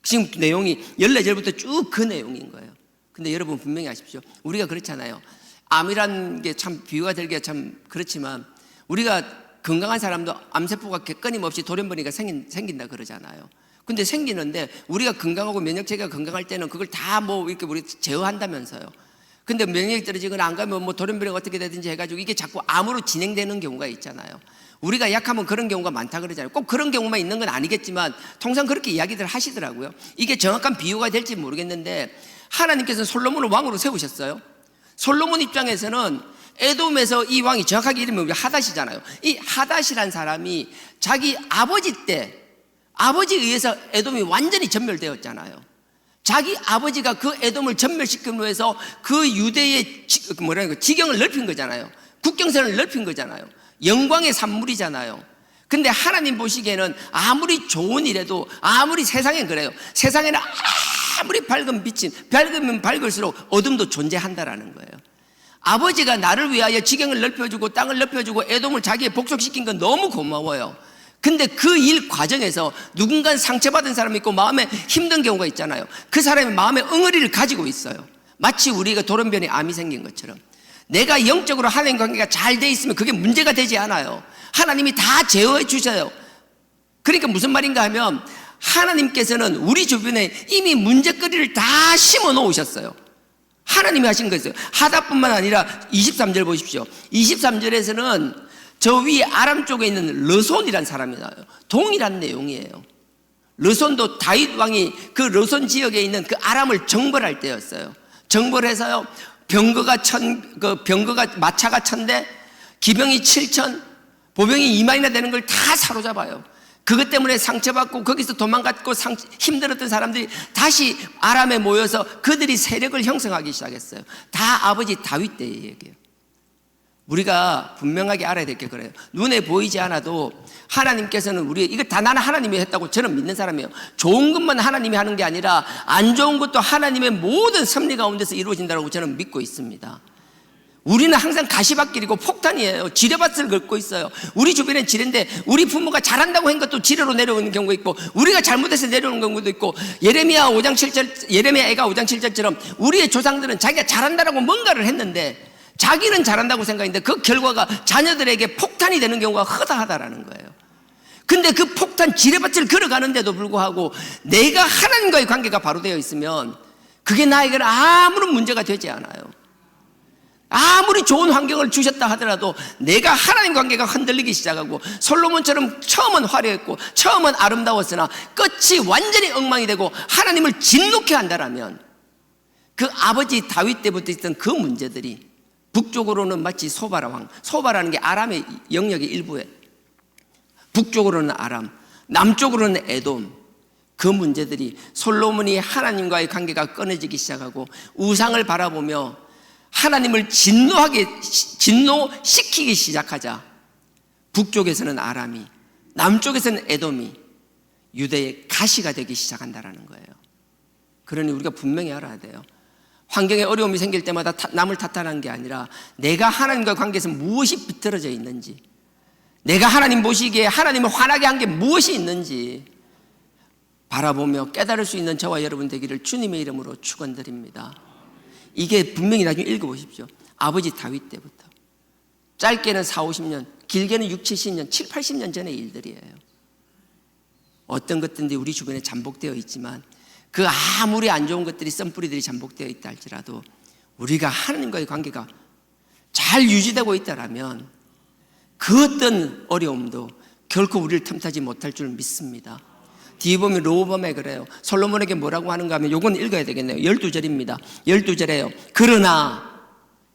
지금 내용이 14절부터 쭉 그 내용인 거예요. 근데 여러분 분명히 아십시오. 우리가 그렇잖아요. 암이라는 게 참 비유가 되기가 참 그렇지만 우리가 건강한 사람도 암세포가 끊임없이 돌연변이가 생긴다 그러잖아요. 근데 생기는데 우리가 건강하고 면역체계가 건강할 때는 그걸 다 이렇게 우리 제어한다면서요. 근데 면역이 떨어지거나 안 가면 돌연변이가 어떻게 되든지 해가지고 이게 자꾸 암으로 진행되는 경우가 있잖아요. 우리가 약하면 그런 경우가 많다 그러잖아요. 꼭 그런 경우만 있는 건 아니겠지만 통상 그렇게 이야기들 하시더라고요. 이게 정확한 비유가 될지 모르겠는데 하나님께서는 솔로몬을 왕으로 세우셨어요. 솔로몬 입장에서는 에돔에서 이 왕이 정확하게 이름이 하닷이잖아요. 이 하닷이란 사람이 자기 아버지에 의해서 에돔이 완전히 전멸되었잖아요. 자기 아버지가 그 에돔을 전멸시킴으로 해서 그 유대의 지경을 넓힌 거잖아요. 국경선을 넓힌 거잖아요. 영광의 산물이잖아요. 근데 하나님 보시기에는 아무리 좋은 일에도, 아무리 세상엔 그래요, 세상에는 아무리 밝으면 밝을수록 어둠도 존재한다라는 거예요. 아버지가 나를 위하여 지경을 넓혀주고 땅을 넓혀주고 에돔을 자기의 복속시킨 건 너무 고마워요. 근데 그 일 과정에서 누군가 상처받은 사람이 있고 마음에 힘든 경우가 있잖아요. 그 사람이 마음에 엉어리를 가지고 있어요. 마치 우리가 돌연변이 암이 생긴 것처럼. 내가 영적으로 하나님 관계가 잘 돼 있으면 그게 문제가 되지 않아요. 하나님이 다 제어해 주셔요. 그러니까 무슨 말인가 하면 하나님께서는 우리 주변에 이미 문제거리를 다 심어 놓으셨어요. 하나님이 하신 거였어요. 하다뿐만 아니라 23절 보십시오. 23절에서는 저 위에 아람 쪽에 있는 르손이라는 사람이 나와요. 동일한 내용이에요. 르손도 다윗 왕이 그 르손 지역에 있는 그 아람을 정벌할 때였어요. 정벌해서요, 병거가 마차가 1000대, 기병이 7000, 보병이 2만이나 되는 걸 다 사로잡아요. 그것 때문에 상처받고 거기서 도망갔고 힘들었던 사람들이 다시 아람에 모여서 그들이 세력을 형성하기 시작했어요. 다 아버지 다윗 때의 얘기예요. 우리가 분명하게 알아야 될 게 그래요. 눈에 보이지 않아도 하나님께서는 이거 다 나는 하나님이 했다고 저는 믿는 사람이에요. 좋은 것만 하나님이 하는 게 아니라 안 좋은 것도 하나님의 모든 섭리 가운데서 이루어진다고 저는 믿고 있습니다. 우리는 항상 가시밭길이고 폭탄이에요. 지뢰밭을 긁고 있어요. 우리 주변엔 지뢰인데 우리 부모가 잘한다고 한 것도 지뢰로 내려오는 경우가 있고, 우리가 잘못해서 내려오는 경우도 있고, 예레미야 애가 5장 7절처럼 우리의 조상들은 자기가 잘한다라고 뭔가를 했는데 자기는 잘한다고 생각했는데 그 결과가 자녀들에게 폭탄이 되는 경우가 허다하다라는 거예요. 근데 그 폭탄 지뢰밭을 걸어가는데도 불구하고 내가 하나님과의 관계가 바로 되어 있으면 그게 나에게는 아무런 문제가 되지 않아요. 아무리 좋은 환경을 주셨다 하더라도 내가 하나님 관계가 흔들리기 시작하고, 솔로몬처럼 처음은 화려했고 처음은 아름다웠으나 끝이 완전히 엉망이 되고 하나님을 진노케 한다라면 그 아버지 다윗 때부터 있던 그 문제들이 북쪽으로는 마치 소바라 왕, 소바라는 게 아람의 영역의 일부에, 북쪽으로는 아람, 남쪽으로는 에돔, 그 문제들이 솔로몬이 하나님과의 관계가 끊어지기 시작하고 우상을 바라보며 하나님을 진노시키기 시작하자 북쪽에서는 아람이, 남쪽에서는 에돔이 유대의 가시가 되기 시작한다는 거예요. 그러니 우리가 분명히 알아야 돼요. 환경에 어려움이 생길 때마다 남을 탓하는 게 아니라 내가 하나님과 관계에서 무엇이 비틀어져 있는지, 내가 하나님 보시기에 하나님을 화나게 한 게 무엇이 있는지 바라보며 깨달을 수 있는 저와 여러분 되기를 주님의 이름으로 축원드립니다. 이게 분명히 나중에 읽어보십시오. 아버지 다윗 때부터 짧게는 40-50년, 길게는 60-70년, 70-80년 전의 일들이에요. 어떤 것들인지 우리 주변에 잠복되어 있지만 그 아무리 안 좋은 것들이, 썬뿌리들이 잠복되어 있다 할지라도 우리가 하나님과의 관계가 잘 유지되고 있다라면 그 어떤 어려움도 결코 우리를 틈타지 못할 줄 믿습니다. 뒤에 보면 로보암에 그래요. 솔로몬에게 뭐라고 하는가 하면 요건 읽어야 되겠네요. 12절입니다. 12절에요.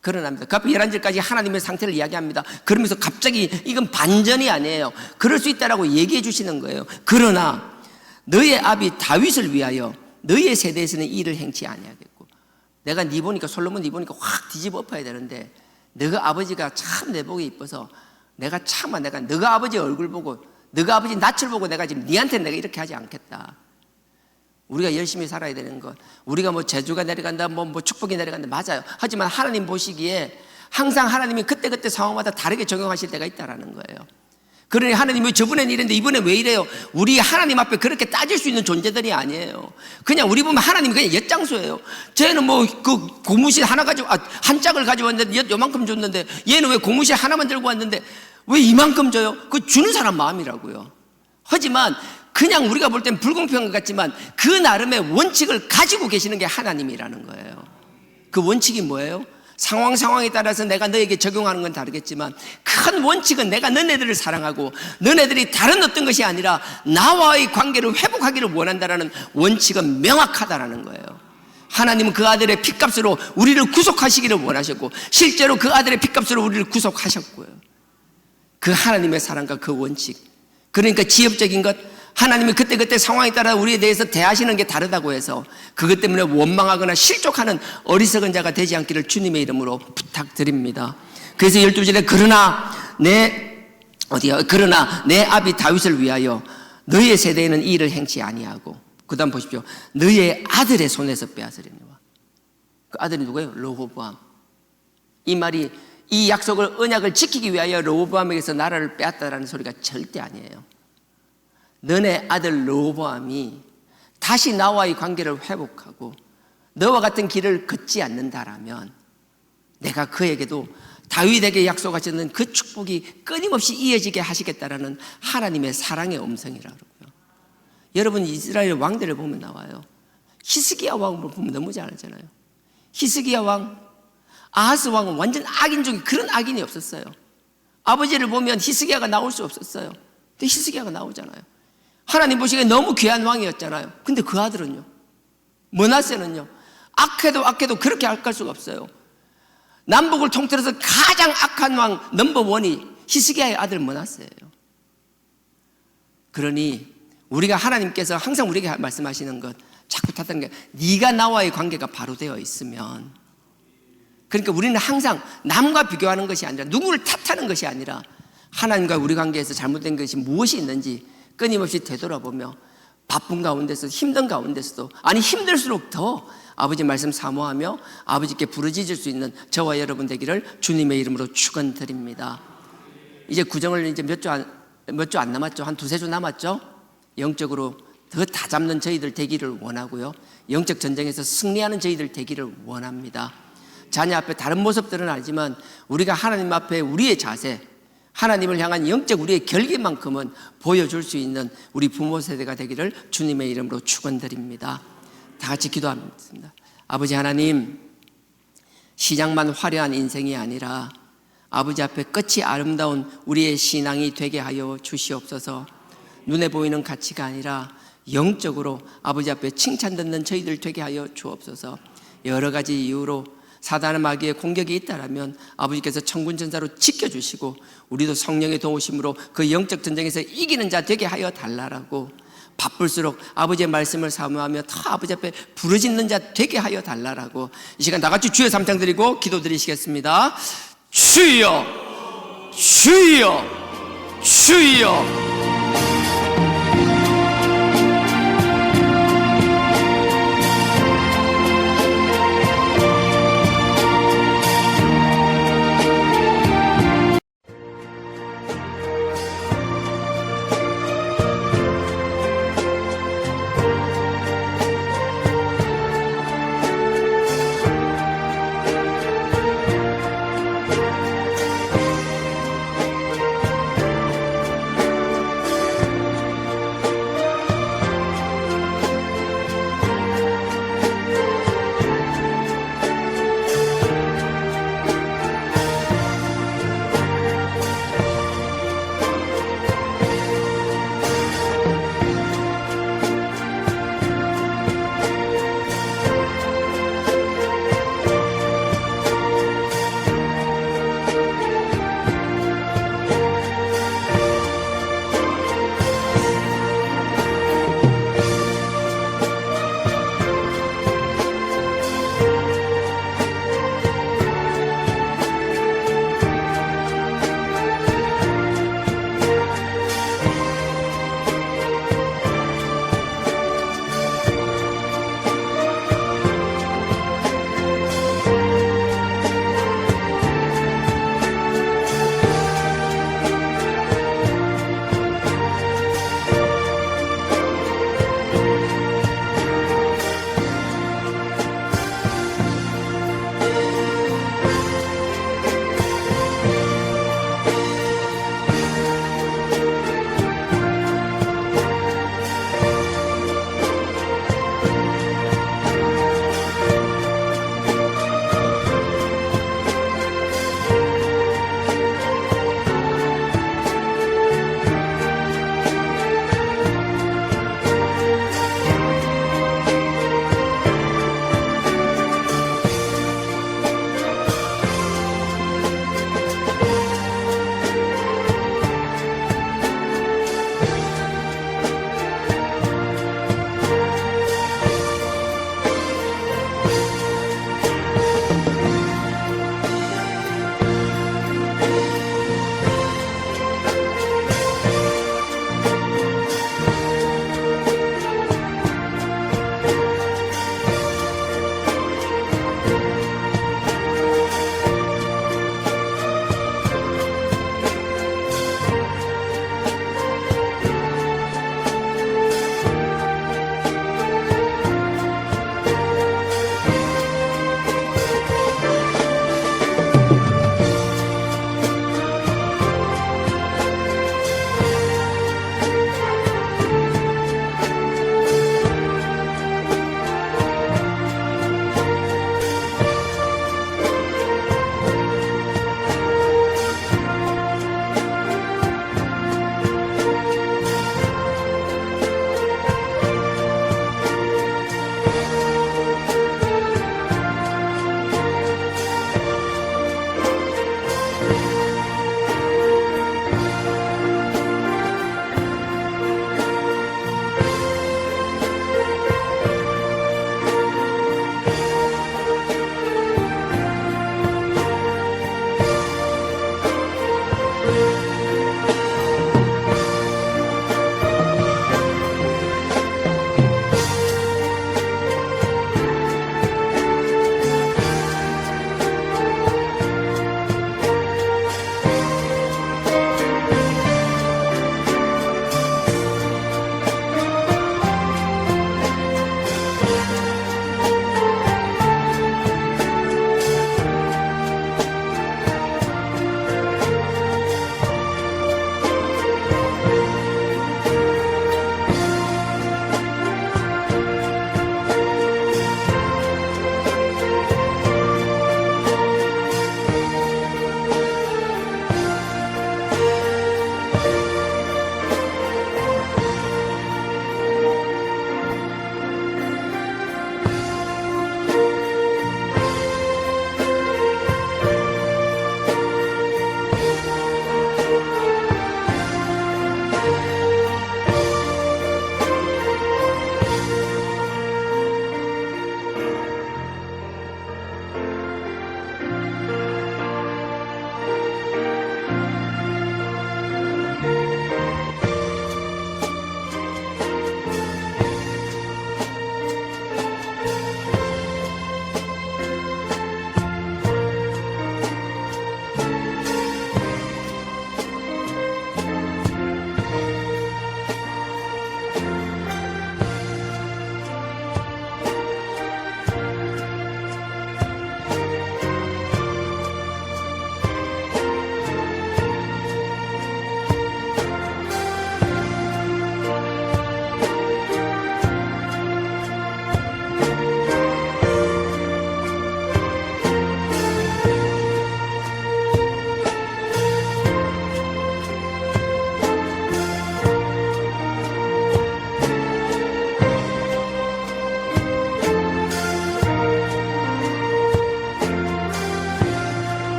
그러나입니다. 그 앞에 11절까지 하나님의 상태를 이야기합니다. 그러면서 갑자기 이건 반전이 아니에요. 그럴 수 있다라고 얘기해 주시는 거예요. 그러나 너의 아비 다윗을 위하여 너의 세대에서는 이 일을 행치 아니하겠고, 내가 네 보니까, 솔로몬 네 보니까 확 뒤집어 엎어야 되는데 너가 아버지가 참 내 보기 이뻐서 내가 너가 아버지 얼굴 보고, 너가 아버지 낯을 보고 내가 지금 네한테 내가 이렇게 하지 않겠다. 우리가 열심히 살아야 되는 것, 우리가 뭐 재주가 내려간다, 뭐 축복이 내려간다, 맞아요. 하지만 하나님 보시기에 항상 하나님이 그때그때 상황마다 다르게 적용하실 때가 있다라는 거예요. 그러니 하나님이 저번엔 이랬는데 이번엔 왜 이래요? 우리 하나님 앞에 그렇게 따질 수 있는 존재들이 아니에요. 그냥 우리 보면 하나님이 그냥 엿장수예요. 쟤는 뭐 그 고무신 하나 가지고, 한 짝을 가지고 왔는데 요만큼 줬는데 얘는 왜 고무신 하나만 들고 왔는데 왜 이만큼 줘요? 그 주는 사람 마음이라고요. 하지만 그냥 우리가 볼 땐 불공평한 것 같지만 그 나름의 원칙을 가지고 계시는 게 하나님이라는 거예요. 그 원칙이 뭐예요? 상황에 따라서 내가 너에게 적용하는 건 다르겠지만 큰 원칙은 내가 너네들을 사랑하고 너네들이 다른 어떤 것이 아니라 나와의 관계를 회복하기를 원한다라는 원칙은 명확하다라는 거예요. 하나님은 그 아들의 핏값으로 우리를 구속하시기를 원하셨고 실제로 그 아들의 핏값으로 우리를 구속하셨고요. 그 하나님의 사랑과 그 원칙, 그러니까 지엽적인 것, 하나님이 그때그때 상황에 따라 우리에 대해서 대하시는 게 다르다고 해서 그것 때문에 원망하거나 실족하는 어리석은 자가 되지 않기를 주님의 이름으로 부탁드립니다. 그래서 12절에 그러나 내 어디요? 그러나 내 아비 다윗을 위하여 너의 세대에는 이 일을 행치 아니하고, 그 다음 보십시오. 너의 아들의 손에서 빼앗으려니와. 그 아들이 누구예요? 르호보암. 이 말이 이 약속을, 언약을 지키기 위하여 르호보암에게서 나라를 빼앗다라는 소리가 절대 아니에요. 너네 아들 르호보암이 다시 나와의 관계를 회복하고 너와 같은 길을 걷지 않는다라면 내가 그에게도 다윗에게 약속하셨는 그 축복이 끊임없이 이어지게 하시겠다라는 하나님의 사랑의 음성이라고요. 여러분, 이스라엘 왕들을 보면 나와요. 히스기야 왕을 보면 너무 잘 알잖아요. 히스기야 왕, 아하스 왕은 완전 악인 중에 그런 악인이 없었어요. 아버지를 보면 히스기야가 나올 수 없었어요. 근데 히스기야가 나오잖아요. 하나님 보시기에 너무 귀한 왕이었잖아요. 근데 그 아들은요, 므낫세는요, 악해도 그렇게 악할 수가 없어요. 남북을 통틀어서 가장 악한 왕 넘버원이 히스기야의 아들 므낫세예요. 그러니 우리가, 하나님께서 항상 우리에게 말씀하시는 것, 자꾸 탓하는 게, 네가 나와의 관계가 바로 되어 있으면, 그러니까 우리는 항상 남과 비교하는 것이 아니라, 누구를 탓하는 것이 아니라, 하나님과 우리 관계에서 잘못된 것이 무엇이 있는지 끊임없이 되돌아보며 바쁜 가운데서, 힘든 가운데서도, 아니 힘들수록 더 아버지 말씀 사모하며 아버지께 부르짖을 수 있는 저와 여러분 되기를 주님의 이름으로 축원드립니다. 이제 구정을 이제 몇 주 안 남았죠. 한 두세 주 남았죠. 영적으로 더 다 잡는 저희들 되기를 원하고요, 영적 전쟁에서 승리하는 저희들 되기를 원합니다. 자녀 앞에 다른 모습들은 아니지만 우리가 하나님 앞에 우리의 자세, 하나님을 향한 영적 우리의 결기만큼은 보여줄 수 있는 우리 부모 세대가 되기를 주님의 이름으로 축원드립니다. 다 같이 기도합니다. 아버지 하나님, 시작만 화려한 인생이 아니라 아버지 앞에 끝이 아름다운 우리의 신앙이 되게 하여 주시옵소서. 눈에 보이는 가치가 아니라 영적으로 아버지 앞에 칭찬 듣는 저희들 되게 하여 주옵소서. 여러 가지 이유로 사단의 마귀의 공격이 있다라면 아버지께서 천군 천사로 지켜주시고 우리도 성령의 도우심으로 그 영적 전쟁에서 이기는 자 되게 하여 달라라고, 바쁠수록 아버지의 말씀을 사모하며 더 아버지 앞에 부르짖는 자 되게 하여 달라라고, 이 시간 다 같이 주여 삼창 드리고 기도드리시겠습니다. 주여, 주여, 주여.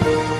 아래